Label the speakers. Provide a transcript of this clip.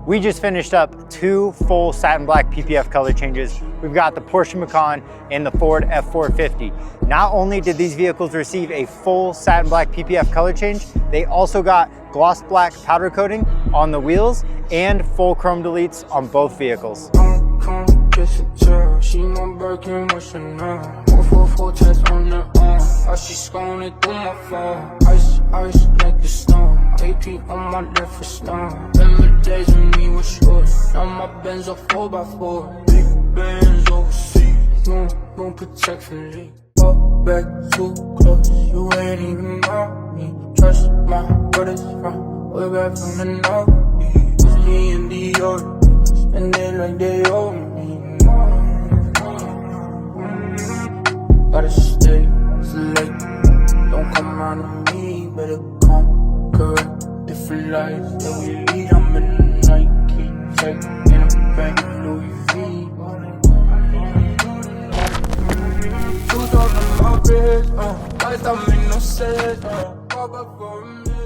Speaker 1: We just finished up 2 full satin black PPF color changes. We've got the Porsche Macan and the Ford F450. Not only did these vehicles receive a full satin black PPF color change, they also got gloss black powder coating on the wheels and full chrome deletes on both vehicles.
Speaker 2: She my Birkin, what's her name? 444 test on the arm. How she scrolling through my phone. Ice, ice like the storm. AP on my left for stone. Remember days when we were short. Now my Benz a 4x4. Big Benz overseas. No protection leak. Walk back too close. You ain't even know me. Trust my brothers from way back from the north. It's me and the old. Spend it like they owe me. Gotta stay late. Don't come around to me. Better come correct. Different lives that we lead. I'm in a Nike tech in a bank Louis V. Shoes on my wrist. Lights don't make no sense. Pop up for a minute.